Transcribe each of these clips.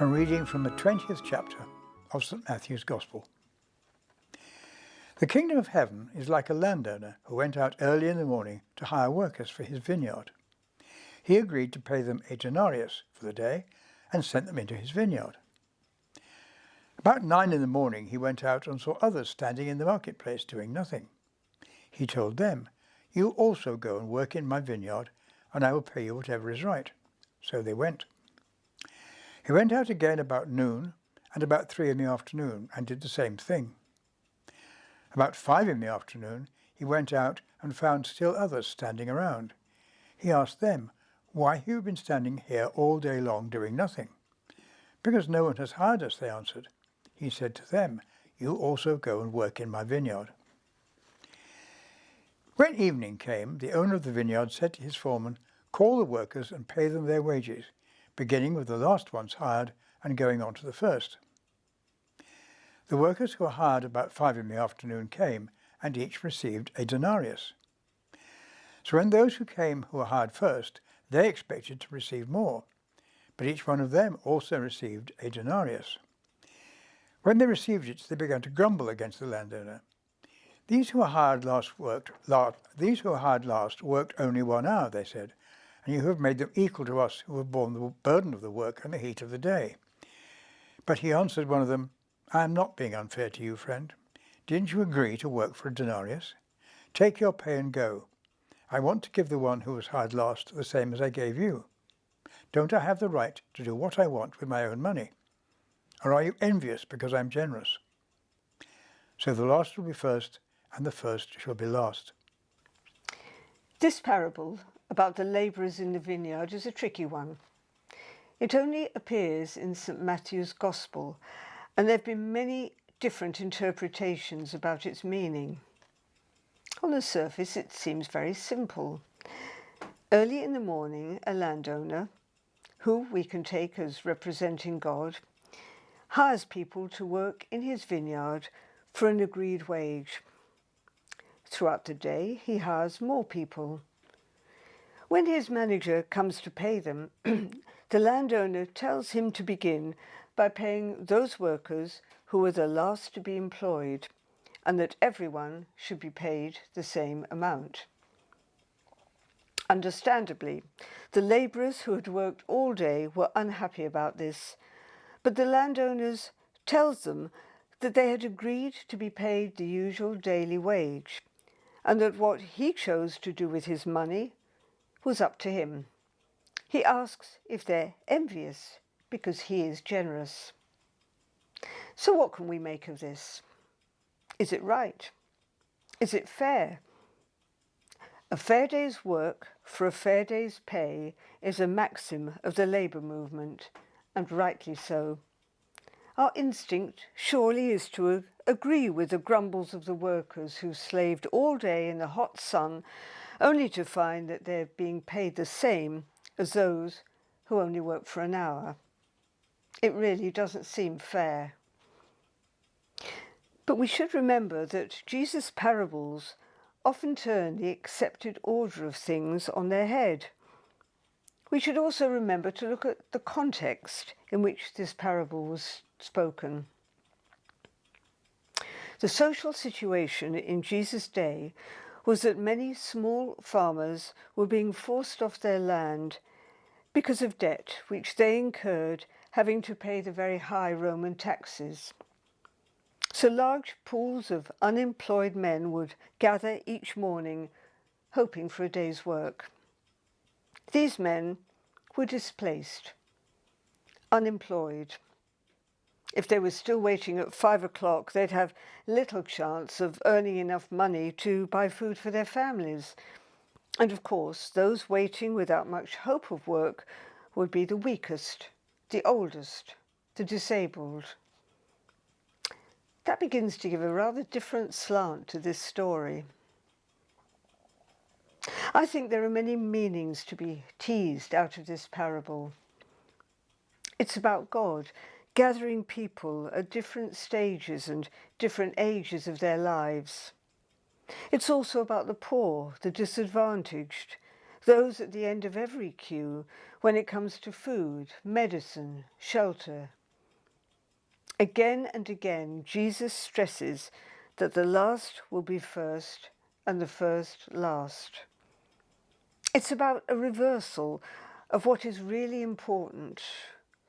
A reading from the 20th chapter of St. Matthew's Gospel. The kingdom of heaven is like a landowner who went out early in the morning to hire workers for his vineyard. He agreed to pay them a denarius for the day and sent them into his vineyard. About 9 in the morning he went out and saw others standing in the marketplace doing nothing. He told them, "You also go and work in my vineyard, and I will pay you whatever is right." So they went. He went out again about noon and about 3 in the afternoon and did the same thing. About 5 in the afternoon he went out and found still others standing around. He asked them, "Why have you been standing here all day long doing nothing?" "Because no one has hired us," they answered. He said to them, "You also go and work in my vineyard." When evening came, the owner of the vineyard said to his foreman, "Call the workers and pay them their wages, beginning with the last ones hired and going on to the first." The workers who were hired about 5 in the afternoon came, and each received a denarius. So when those who came who were hired first, they expected to receive more, but each one of them also received a denarius. When they received it, they began to grumble against the landowner. These who were hired last worked only 1 hour," they said, "and you have made them equal to us who have borne the burden of the work and the heat of the day." But he answered one of them, "I am not being unfair to you, friend. Didn't you agree to work for a denarius? Take your pay and go. I want to give the one who was hired last the same as I gave you. Don't I have the right to do what I want with my own money? Or are you envious because I'm generous?" So the last will be first, and the first shall be last. This parable about the labourers in the vineyard is a tricky one. It only appears in St. Matthew's Gospel, and there have been many different interpretations about its meaning. On the surface, it seems very simple. Early in the morning, a landowner, who we can take as representing God, hires people to work in his vineyard for an agreed wage. Throughout the day, he hires more people. When his manager comes to pay them, the landowner tells him to begin by paying those workers who were the last to be employed, and that everyone should be paid the same amount. Understandably, the labourers who had worked all day were unhappy about this, but the landowner tells them that they had agreed to be paid the usual daily wage, and that what he chose to do with his money was up to him. He asks if they're envious because he is generous. So what can we make of this? Is it right? Is it fair? A fair day's work for a fair day's pay is a maxim of the labour movement, and rightly so. Our instinct surely is to agree with the grumbles of the workers who slaved all day in the hot sun only to find that they're being paid the same as those who only work for an hour. It really doesn't seem fair. But we should remember that Jesus' parables often turn the accepted order of things on their head. We should also remember to look at the context in which this parable was spoken. The social situation in Jesus' day was that many small farmers were being forced off their land because of debt which they incurred having to pay the very high Roman taxes. So large pools of unemployed men would gather each morning hoping for a day's work. These men were displaced, unemployed. If they were still waiting at 5 o'clock, they'd have little chance of earning enough money to buy food for their families. And of course, those waiting without much hope of work would be the weakest, the oldest, the disabled. That begins to give a rather different slant to this story. I think there are many meanings to be teased out of this parable. It's about God gathering people at different stages and different ages of their lives. It's also about the poor, the disadvantaged, those at the end of every queue when it comes to food, medicine, shelter. Again and again, Jesus stresses that the last will be first and the first last. It's about a reversal of what is really important.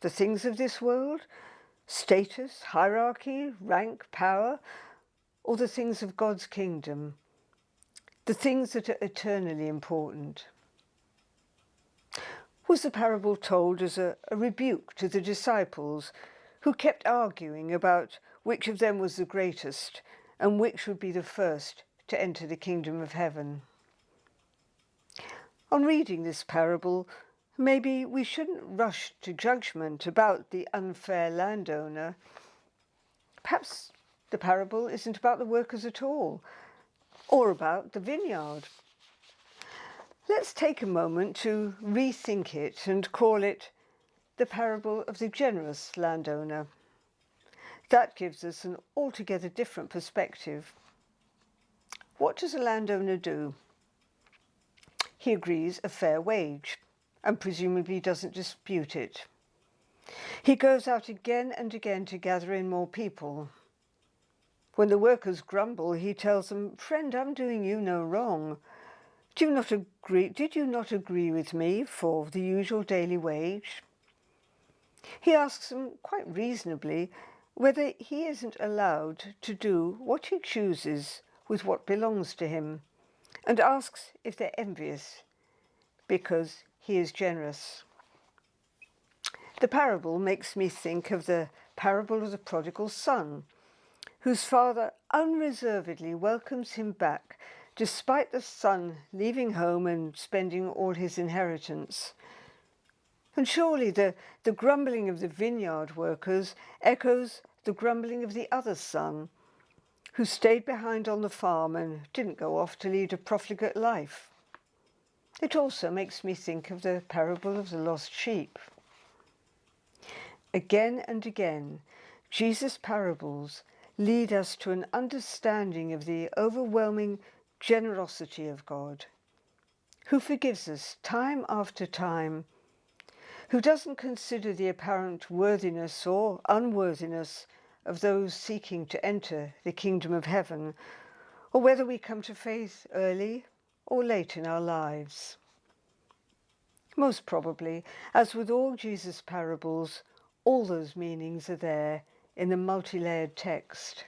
The things of this world, status, hierarchy, rank, power, or the things of God's kingdom, the things that are eternally important. Was the parable told as a rebuke to the disciples who kept arguing about which of them was the greatest and which would be the first to enter the kingdom of heaven? On reading this parable, maybe we shouldn't rush to judgment about the unfair landowner. Perhaps the parable isn't about the workers at all, or about the vineyard. Let's take a moment to rethink it and call it the parable of the generous landowner. That gives us an altogether different perspective. What does a landowner do? He agrees a fair wage and presumably doesn't dispute it. He goes out again and again to gather in more people. When the workers grumble, he tells them, "Friend, I'm doing you no wrong. Did you not agree with me for the usual daily wage?" He asks them quite reasonably whether he isn't allowed to do what he chooses with what belongs to him, and asks if they're envious because he is generous. The parable makes me think of the parable of the prodigal son, whose father unreservedly welcomes him back despite the son leaving home and spending all his inheritance. And surely the grumbling of the vineyard workers echoes the grumbling of the other son, who stayed behind on the farm and didn't go off to lead a profligate life. It also makes me think of the parable of the lost sheep. Again and again, Jesus' parables lead us to an understanding of the overwhelming generosity of God, who forgives us time after time, who doesn't consider the apparent worthiness or unworthiness of those seeking to enter the kingdom of heaven, or whether we come to faith early or late in our lives. Most probably, as with all Jesus' parables, all those meanings are there in the multi-layered text.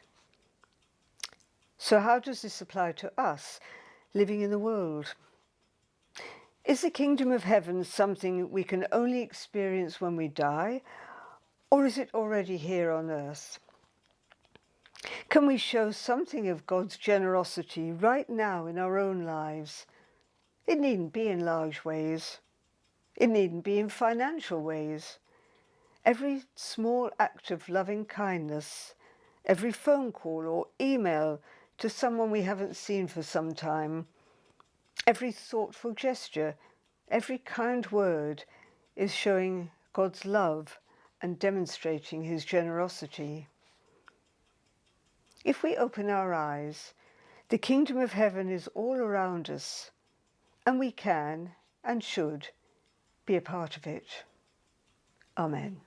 So how does this apply to us living in the world? Is the kingdom of heaven something we can only experience when we die, or is it already here on earth? Can we show something of God's generosity right now in our own lives? It needn't be in large ways. It needn't be in financial ways. Every small act of loving kindness, every phone call or email to someone we haven't seen for some time, every thoughtful gesture, every kind word is showing God's love and demonstrating his generosity. If we open our eyes, the kingdom of heaven is all around us, and we can and should be a part of it. Amen.